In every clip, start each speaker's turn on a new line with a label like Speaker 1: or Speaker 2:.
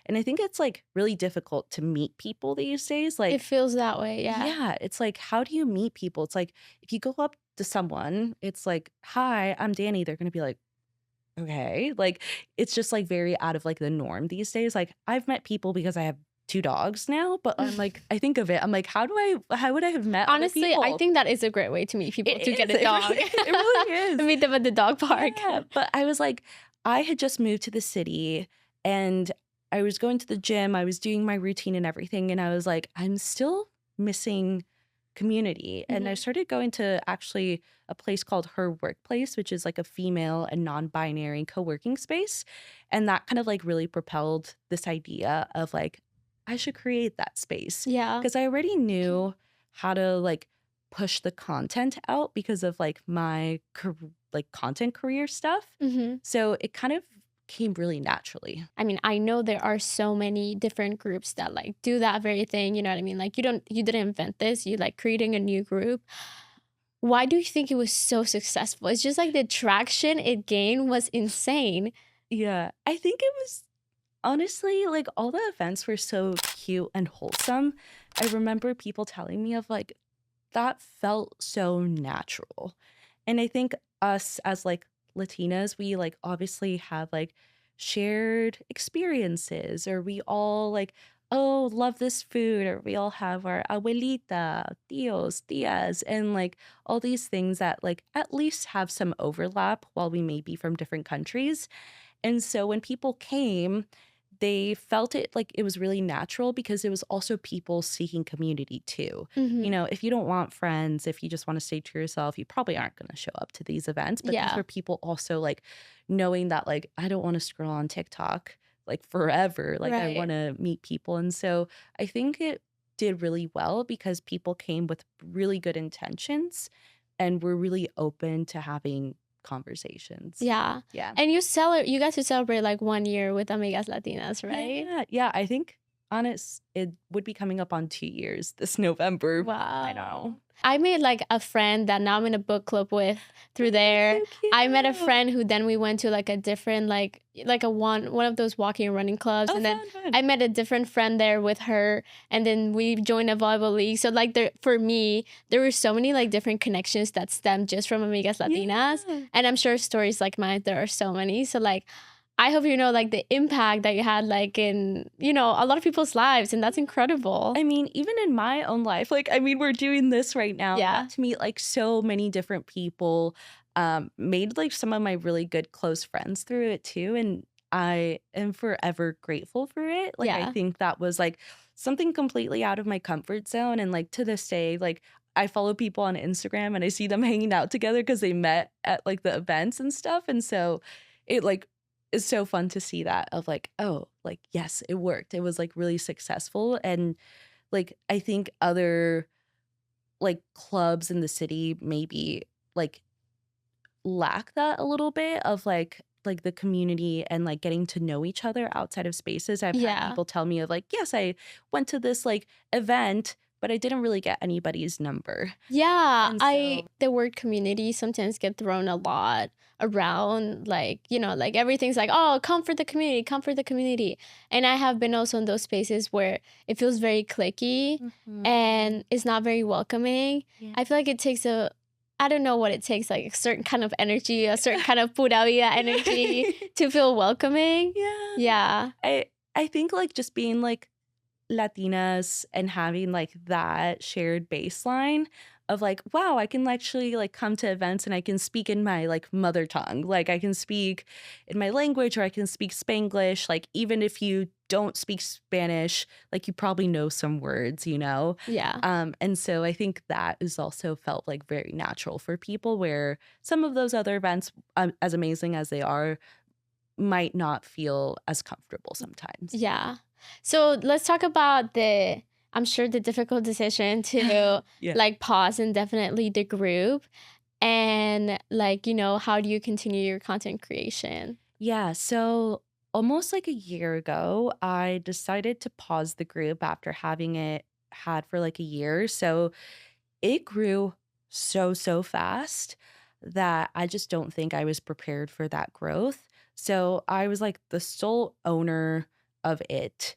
Speaker 1: And I think it's like really difficult to meet people these days. Like,
Speaker 2: It feels that way, yeah.
Speaker 1: yeah, it's like, how do you meet people? It's like, if you go up to someone, it's like, hi, I'm Danny. They're going to be like, okay. Like, it's just like very out of like the norm these days. Like, I've met people because I have two dogs now, but I'm like, I think of it, I'm like, how would I have met other
Speaker 2: Honestly, I
Speaker 1: people?
Speaker 2: think that is a great way to meet people,
Speaker 1: It
Speaker 2: to get
Speaker 1: is.
Speaker 2: a dog.
Speaker 1: It really is.
Speaker 2: Meet them at the dog park.
Speaker 1: Yeah, but I was like, I had just moved to the city and I was going to the gym, I was doing my routine and everything, and I was like, I'm still missing community. And I
Speaker 2: Mhm.
Speaker 1: started going to actually a place called Her Workplace, which is like a female and non-binary co-working space. And that kind of like really propelled this idea of like, I should create that space
Speaker 2: Yeah.
Speaker 1: because I already knew how to like push the content out because of like my like content career stuff.
Speaker 2: Mhm.
Speaker 1: So it kind of came really naturally.
Speaker 2: I mean, I know there are so many different groups that like do that very thing, you know what I mean? Like you didn't invent this, you like creating a new group. Why do you think it was so successful? It's just like the traction it gained was insane.
Speaker 1: Yeah, I think it was honestly like all the events were so cute and wholesome. I remember people telling me of like that felt so natural. And I think us as like Latinas, we like obviously have like shared experiences, or we all like, oh, love this food, or we all have our abuelita, tios, tias, and like all these things that like at least have some overlap while we may be from different countries. And so when people came, they felt it like it was really natural because it was also people seeking community too. You
Speaker 2: Mhm.
Speaker 1: know, if you don't want friends, if you just want to stay to yourself, you probably aren't going to show up to these events. But these
Speaker 2: Yeah.
Speaker 1: were people also like knowing that, like, I don't want to scroll on TikTok like forever. Like, I want
Speaker 2: Right.
Speaker 1: to meet people. And so I think it did really well because people came with really good intentions and were really open to having conversations.
Speaker 2: Yeah.
Speaker 1: Yeah.
Speaker 2: And you guys would celebrate like 1 year with Amigas Latinas, right?
Speaker 1: Yeah, yeah, I think honest it would be coming up on 2 years this November. I know.
Speaker 2: Wow. I made like a friend that now I'm in a book club with through
Speaker 1: Oh, that's
Speaker 2: there.
Speaker 1: so
Speaker 2: I met a
Speaker 1: cute.
Speaker 2: friend who then we went to like a different like a one of those walking and running clubs,
Speaker 1: Oh,
Speaker 2: and then
Speaker 1: fun, fun.
Speaker 2: I met a different friend there with her, and then we joined a volleyball league. So like there for me, there were so many like different connections that stemmed just from Amigas Latinas,
Speaker 1: Yeah.
Speaker 2: and I'm sure stories like mine there are so many. So like I hope you know like the impact that you had like in, you know, a lot of people's lives, and that's incredible.
Speaker 1: I mean, even in my own life, like, I mean, we're doing this right now. I got
Speaker 2: Yeah.
Speaker 1: to meet like so many different people, made like some of my really good close friends through it too. And I am forever grateful for it. Like, I
Speaker 2: Yeah.
Speaker 1: think that was like something completely out of my comfort zone. And like to this day, like, I follow people on Instagram and I see them hanging out together because they met at like the events and stuff. And so it like is so fun to see that of like, oh, like, yes, it worked. It was like really successful. And like, I think other, like, clubs in the city maybe, like, lack that a little bit of, like, the community and, like, getting to know each other outside of spaces. I've had
Speaker 2: Yeah.
Speaker 1: people tell me of, like, "Yes, I went to this, like, event, but I didn't really get anybody's number."
Speaker 2: Yeah,
Speaker 1: And
Speaker 2: I
Speaker 1: so
Speaker 2: the word community sometimes get thrown a lot around, like, you know, like everything's like, "Oh, come for the community, come for the community." And I have been also in those spaces where it feels very cliquey
Speaker 1: Mhm.
Speaker 2: and it's not very welcoming.
Speaker 1: Yeah.
Speaker 2: I feel like it takes a I don't know what it takes, like a certain kind of energy, a certain kind of pura vida energy to feel welcoming.
Speaker 1: Yeah.
Speaker 2: Yeah.
Speaker 1: I think, like, just being, like, Latinas and having, like, that shared baseline of, like, wow, I can actually, like, come to events and I can speak in my, like, mother tongue. Like, I can speak in my language or I can speak Spanglish. Like, even if you don't speak Spanish, like, you probably know some words, you know?
Speaker 2: Yeah.
Speaker 1: And so I think that is also felt, like, very natural for people where some of those other events, as amazing as they are, might not feel as comfortable sometimes.
Speaker 2: Yeah. So let's talk about I'm sure the difficult decision to
Speaker 1: Yeah.
Speaker 2: like pause indefinitely the group, and like, you know, how do you continue your content creation?
Speaker 1: Yeah, so almost like a year ago, I decided to pause the group after having it had for like a year. So it grew so fast that I just don't think I was prepared for that growth. So I was like the sole owner of it.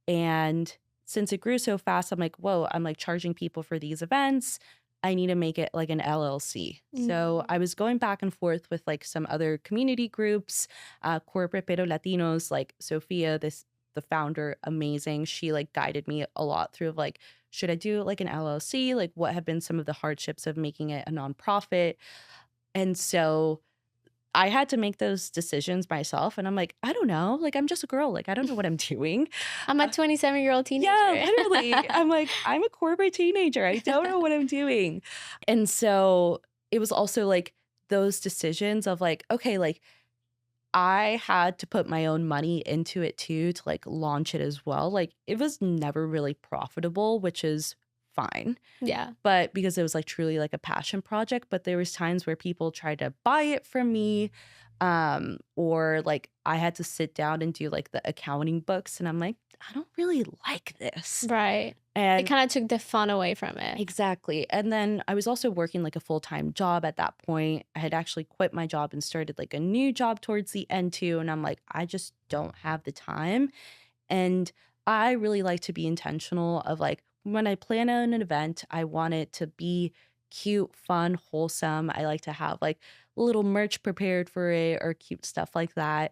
Speaker 1: And since it grew so fast, I'm like, whoa, I'm like charging people for these events. I need to make it like an LLC. So I was going back and forth with like some other community groups, Corporate Pero Latinos, like Sophia, the founder, amazing. She like guided me a lot through like, should I do like an LLC? Like, what have been some of the hardships of making it a nonprofit? And so I had to make those decisions myself. And I'm like, I don't know. Like, I'm just a girl. Like, I don't know what I'm doing.
Speaker 2: I'm a 27-year-old
Speaker 1: Yeah,
Speaker 2: teenager.
Speaker 1: literally. I'm like, I'm a corporate teenager. I don't know what I'm doing. And so it was also like those decisions of like, okay, like I had to put my own money into it too to like launch it as well. Like it was never really profitable, which is fine.
Speaker 2: Yeah.
Speaker 1: But because it was like truly like a passion project, but there was times where people tried to buy it from me, or like I had to sit down and do like the accounting books, and I'm like, I don't really like this.
Speaker 2: Right. It
Speaker 1: And
Speaker 2: kind of took the fun away from it.
Speaker 1: exactly. And then I was also working like a full-time job at that point. I had actually quit my job and started like a new job towards the end too. And I'm like, I just don't have the time. And I really like to be intentional of like when I plan on an event, I want it to be cute, fun, wholesome. I like to have like little merch prepared for it or cute stuff like that.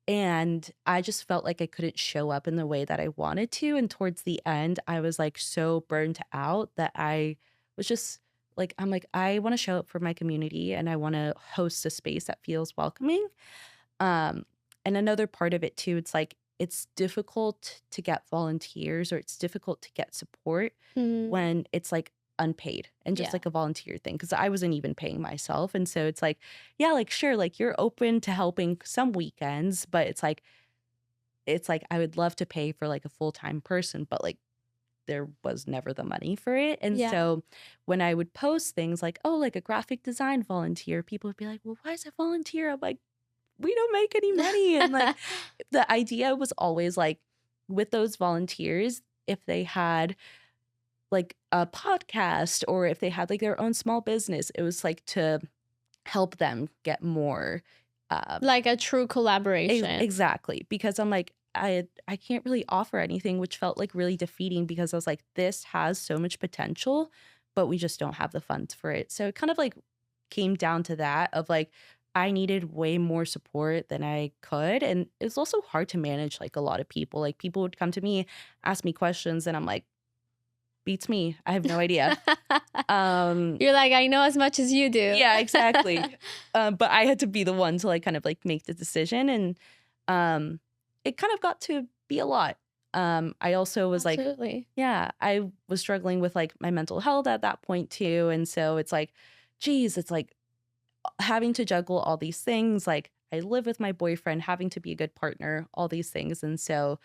Speaker 1: And I just felt like I couldn't show up in the way that I wanted to. And towards the end, I was like so burnt out that I was just like, I'm like, I want to show up for my community and I want to host a space that feels welcoming. Um, and another part of it too, it's like it's difficult to get volunteers or it's difficult to get support
Speaker 2: Mm,
Speaker 1: when it's like unpaid and just
Speaker 2: yeah.
Speaker 1: like a volunteer thing because I wasn't even paying myself. And so it's like, yeah, like sure, like you're open to helping some weekends, but it's like I would love to pay for like a full-time person, but like there was never the money for it. And
Speaker 2: Yeah.
Speaker 1: so when I would post things like, oh, like a graphic design volunteer, people would be like, well, why is it volunteer? I'm like, we don't make any money. And like the idea was always like with those volunteers, if they had like a podcast or if they had like their own small business, it was like to help them get more.
Speaker 2: Like a true collaboration.
Speaker 1: Exactly. Because I'm like, I can't really offer anything, which felt like really defeating because I was like, this has so much potential, but we just don't have the funds for it. So it kind of like came down to that of like, I needed way more support than I could. And it was also hard to manage like a lot of people. Like people would come to me, ask me questions, and I'm like, beats me. I have no idea.
Speaker 2: You're like, I know as much as you do.
Speaker 1: Yeah, exactly. But I had to be the one to like kind of like make the decision, and it kind of got to be a lot. I also was like,
Speaker 2: Absolutely.
Speaker 1: yeah, I was struggling with like my mental health at that point too, and so it's like, geez, it's like having to juggle all these things. Like I live with my boyfriend, having to be a good partner, all these things, and so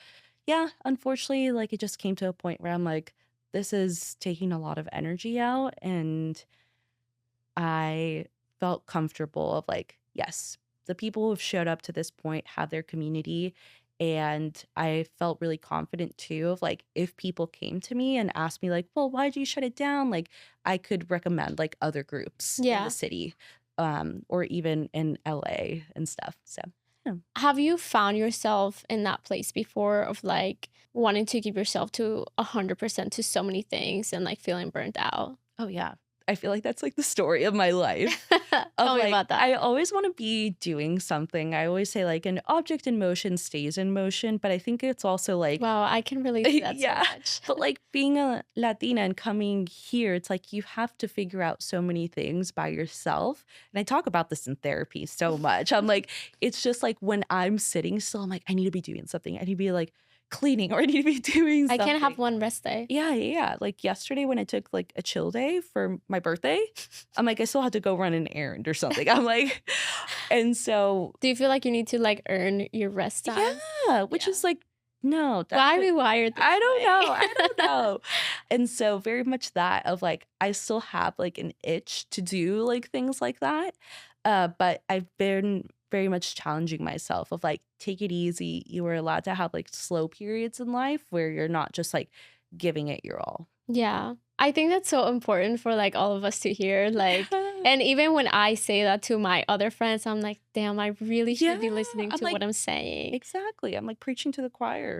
Speaker 1: yeah, unfortunately, like it just came to a point where I'm like, this is taking a lot of energy out, and I felt comfortable of like, yes, the people who have showed up to this point have their community. And I felt really confident too of like, if people came to me and asked me, like, well, why did you shut it down? Like, I could recommend like other groups in the
Speaker 2: Yeah.
Speaker 1: city, or even in LA and stuff. So, yeah.
Speaker 2: Have you found yourself in that place before of like wanting to give yourself to 100% to so many things and like feeling burnt out?
Speaker 1: Oh, yeah. I feel like that's like the story of my life. Of
Speaker 2: Tell me
Speaker 1: like,
Speaker 2: about that.
Speaker 1: I always want to be doing something. I always say like an object in motion stays in motion, but I think it's also like,
Speaker 2: Wow, I can relate to that so
Speaker 1: yeah,
Speaker 2: much.
Speaker 1: but like being a Latina and coming here, it's like you have to figure out so many things by yourself. And I talk about this in therapy so much. I'm like, it's just like when I'm sitting still, I'm like, I need to be doing something. I need to be like cleaning or I need to be doing
Speaker 2: I can't have
Speaker 1: something.
Speaker 2: one rest day.
Speaker 1: Yeah, yeah, yeah. Like yesterday when I took like a chill day for my birthday, I'm like, I still had to go run an errand or something. I'm like, and so,
Speaker 2: Do you feel like you need to like earn your rest time?
Speaker 1: yeah, which
Speaker 2: Yeah.
Speaker 1: is like, no, that's
Speaker 2: Why are
Speaker 1: like,
Speaker 2: we wired this
Speaker 1: I don't know. I
Speaker 2: way?
Speaker 1: don't know. And so very much that of like I still have like an itch to do like things like that. But I've been very much challenging myself of like take it easy. You are allowed to have like slow periods in life where you're not just like giving it your all.
Speaker 2: Yeah. I think that's so important for like all of us to hear. Like, and even when I say that to my other friends, I'm like, damn, I really should be
Speaker 1: Yeah,
Speaker 2: listening
Speaker 1: I'm
Speaker 2: to
Speaker 1: like,
Speaker 2: what I'm saying.
Speaker 1: exactly. I'm like preaching to the choir.